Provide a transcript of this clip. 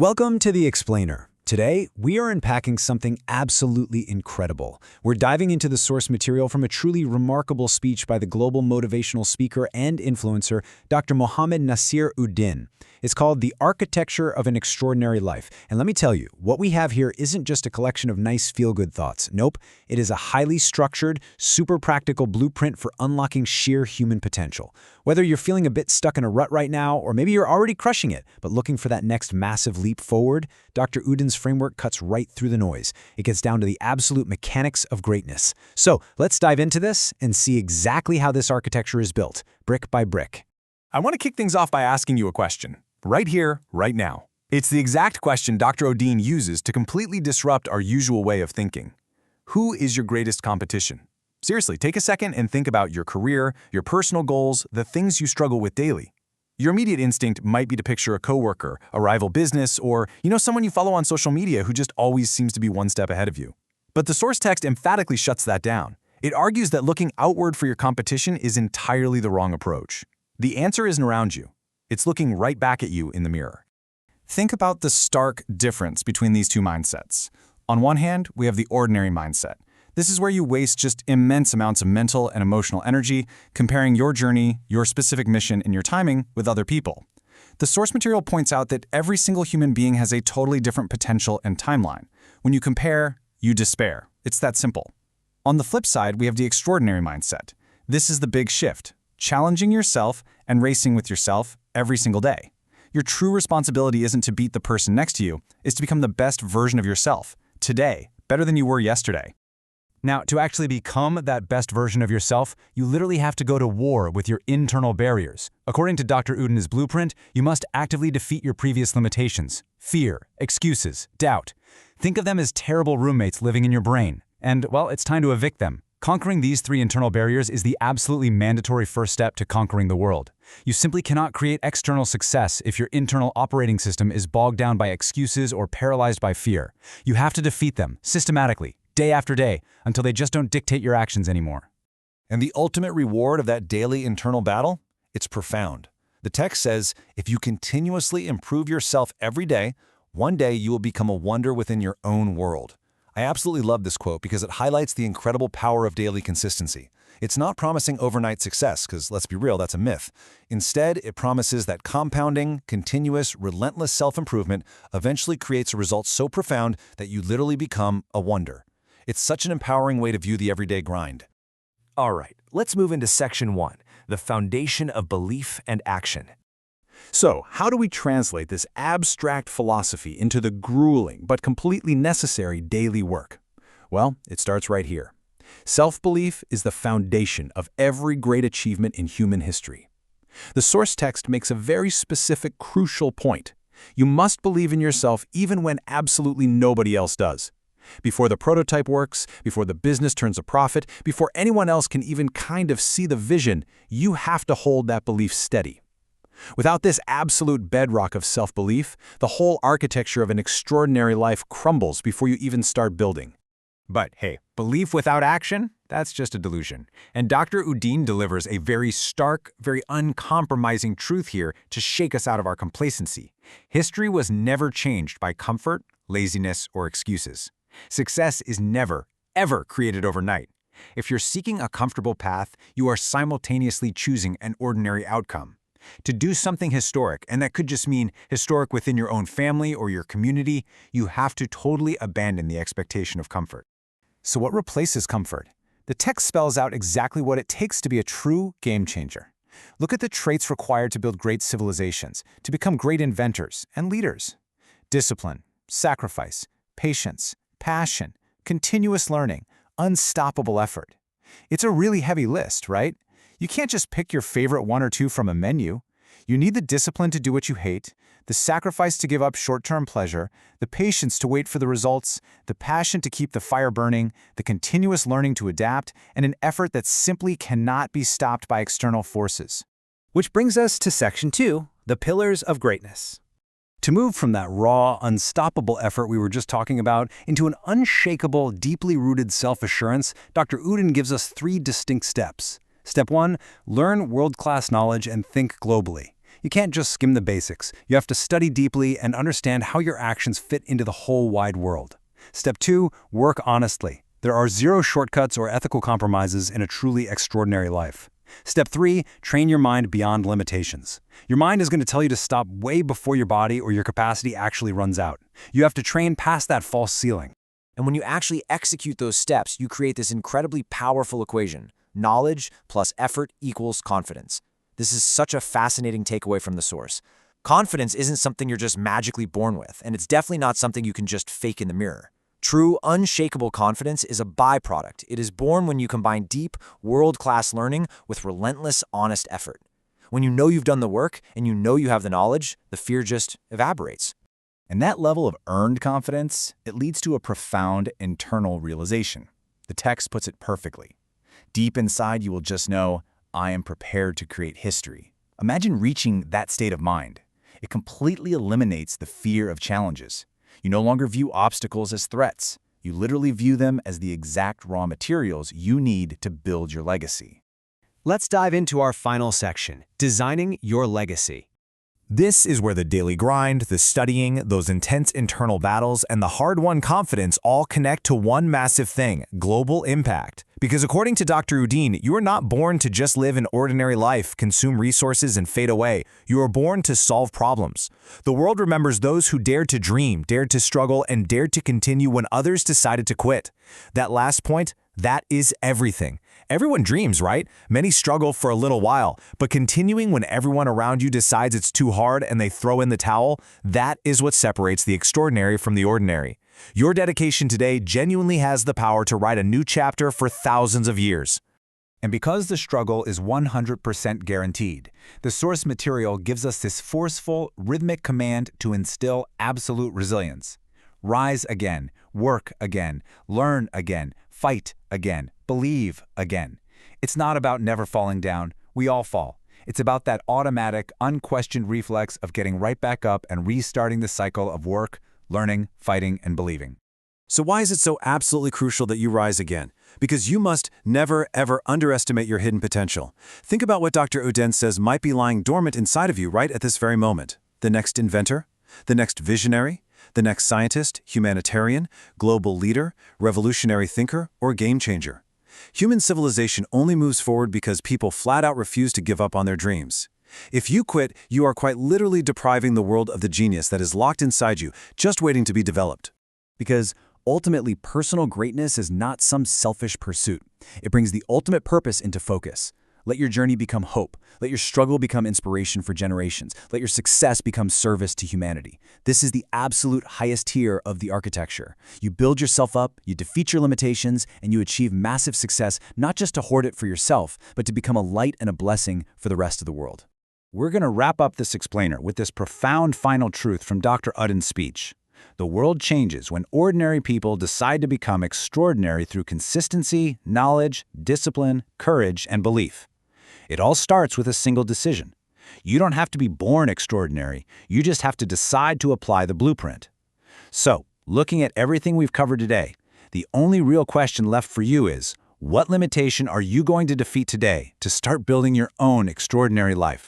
Welcome to The Explainer. Today, we are unpacking something absolutely incredible. We're diving into the source material from a truly remarkable speech by the global motivational speaker and influencer, Dr. Mohammed Nasir Uddin. It's called The Architecture of an Extraordinary Life. And let me tell you, what we have here isn't just a collection of nice feel-good thoughts. Nope, it is a highly structured, super practical blueprint for unlocking sheer human potential. Whether you're feeling a bit stuck in a rut right now, or maybe you're already crushing it, but looking for that next massive leap forward, Dr. Uddin's framework cuts right through the noise. It gets down to the absolute mechanics of greatness. So let's dive into this and see exactly how this architecture is built, brick by brick. I want to kick things off by asking you a question, right here, right now. It's the exact question Dr. Uddin uses to completely disrupt our usual way of thinking. Who is your greatest competition? Seriously, take a second and think about your career, your personal goals, the things you struggle with daily. Your immediate instinct might be to picture a coworker, a rival business, or someone you follow on social media who just always seems to be one step ahead of you. But the source text emphatically shuts that down. It argues that looking outward for your competition is entirely the wrong approach. The answer isn't around you. It's looking right back at you in the mirror. Think about the stark difference between these two mindsets. On one hand, we have the ordinary mindset. This is where you waste just immense amounts of mental and emotional energy comparing your journey, your specific mission, and your timing with other people. The source material points out that every single human being has a totally different potential and timeline. When you compare, you despair. It's that simple. On the flip side, we have the extraordinary mindset. This is the big shift, challenging yourself and racing with yourself every single day. Your true responsibility isn't to beat the person next to you, it's to become the best version of yourself, today, better than you were yesterday. Now, to actually become that best version of yourself, you literally have to go to war with your internal barriers. According to Dr. Uddin's blueprint, you must actively defeat your previous limitations, fear, excuses, doubt. Think of them as terrible roommates living in your brain. And, well, it's time to evict them. Conquering these three internal barriers is the absolutely mandatory first step to conquering the world. You simply cannot create external success if your internal operating system is bogged down by excuses or paralyzed by fear. You have to defeat them, systematically, day after day, until they just don't dictate your actions anymore. And the ultimate reward of that daily internal battle? It's profound. The text says, if you continuously improve yourself every day, one day you will become a wonder within your own world. I absolutely love this quote because it highlights the incredible power of daily consistency. It's not promising overnight success, because let's be real, that's a myth. Instead, it promises that compounding, continuous, relentless self-improvement eventually creates a result so profound that you literally become a wonder. It's such an empowering way to view the everyday grind. All right, let's move into section 1, the foundation of belief and action. So, how do we translate this abstract philosophy into the grueling but completely necessary daily work? Well, it starts right here. Self-belief is the foundation of every great achievement in human history. The source text makes a very specific, crucial point. You must believe in yourself even when absolutely nobody else does. Before the prototype works, before the business turns a profit, before anyone else can even kind of see the vision, you have to hold that belief steady. Without this absolute bedrock of self-belief, the whole architecture of an extraordinary life crumbles before you even start building. But hey, belief without action? That's just a delusion. And Dr. Uddin delivers a very stark, very uncompromising truth here to shake us out of our complacency. History was never changed by comfort, laziness, or excuses. Success is never, ever created overnight. If you're seeking a comfortable path, you are simultaneously choosing an ordinary outcome. To do something historic, and that could just mean historic within your own family or your community, you have to totally abandon the expectation of comfort. So what replaces comfort? The text spells out exactly what it takes to be a true game changer. Look at the traits required to build great civilizations, to become great inventors and leaders. Discipline, sacrifice, patience, passion, continuous learning, unstoppable effort. It's a really heavy list, right? You can't just pick your favorite one or two from a menu. You need the discipline to do what you hate, the sacrifice to give up short-term pleasure, the patience to wait for the results, the passion to keep the fire burning, the continuous learning to adapt, and an effort that simply cannot be stopped by external forces. Which brings us to section 2, the pillars of greatness. To move from that raw, unstoppable effort we were just talking about into an unshakable, deeply rooted self-assurance, Dr. Uddin gives us 3 distinct steps. Step 1, learn world-class knowledge and think globally. You can't just skim the basics. You have to study deeply and understand how your actions fit into the whole wide world. Step 2, work honestly. There are zero shortcuts or ethical compromises in a truly extraordinary life. Step 3, train your mind beyond limitations. Your mind is going to tell you to stop way before your body or your capacity actually runs out. You have to train past that false ceiling. And when you actually execute those steps, you create this incredibly powerful equation: knowledge plus effort equals confidence. This is such a fascinating takeaway from the source. Confidence isn't something you're just magically born with, and it's definitely not something you can just fake in the mirror. True, unshakable confidence is a byproduct. It is born when you combine deep, world-class learning with relentless, honest effort. When you know you've done the work and you know you have the knowledge, the fear just evaporates. And that level of earned confidence, it leads to a profound internal realization. The text puts it perfectly. Deep inside, you will just know, I am prepared to create history. Imagine reaching that state of mind. It completely eliminates the fear of challenges. You no longer view obstacles as threats. You literally view them as the exact raw materials you need to build your legacy. Let's dive into our final section, designing your legacy. This is where the daily grind, the studying, those intense internal battles, and the hard-won confidence all connect to one massive thing: global impact. Because according to Dr. Uddin, you are not born to just live an ordinary life, consume resources, and fade away. You are born to solve problems. The world remembers those who dared to dream, dared to struggle, and dared to continue when others decided to quit. That last point, that is everything. Everyone dreams, right? Many struggle for a little while, but continuing when everyone around you decides it's too hard and they throw in the towel, that is what separates the extraordinary from the ordinary. Your dedication today genuinely has the power to write a new chapter for thousands of years. And because the struggle is 100% guaranteed, the source material gives us this forceful, rhythmic command to instill absolute resilience. Rise again, work again, learn again, fight again, believe again. It's not about never falling down. We all fall. It's about that automatic, unquestioned reflex of getting right back up and restarting the cycle of work, learning, fighting, and believing. So why is it so absolutely crucial that you rise again? Because you must never, ever underestimate your hidden potential. Think about what Dr. Uddin says might be lying dormant inside of you right at this very moment. The next inventor? The next visionary? The next scientist, humanitarian, global leader, revolutionary thinker, or game changer? Human civilization only moves forward because people flat out refuse to give up on their dreams. If you quit, you are quite literally depriving the world of the genius that is locked inside you, just waiting to be developed. Because ultimately, personal greatness is not some selfish pursuit. It brings the ultimate purpose into focus. Let your journey become hope. Let your struggle become inspiration for generations. Let your success become service to humanity. This is the absolute highest tier of the architecture. You build yourself up, you defeat your limitations, and you achieve massive success, not just to hoard it for yourself, but to become a light and a blessing for the rest of the world. We're going to wrap up this explainer with this profound final truth from Dr. Uddin's speech. The world changes when ordinary people decide to become extraordinary through consistency, knowledge, discipline, courage, and belief. It all starts with a single decision. You don't have to be born extraordinary, you just have to decide to apply the blueprint. So, looking at everything we've covered today, the only real question left for you is, what limitation are you going to defeat today to start building your own extraordinary life?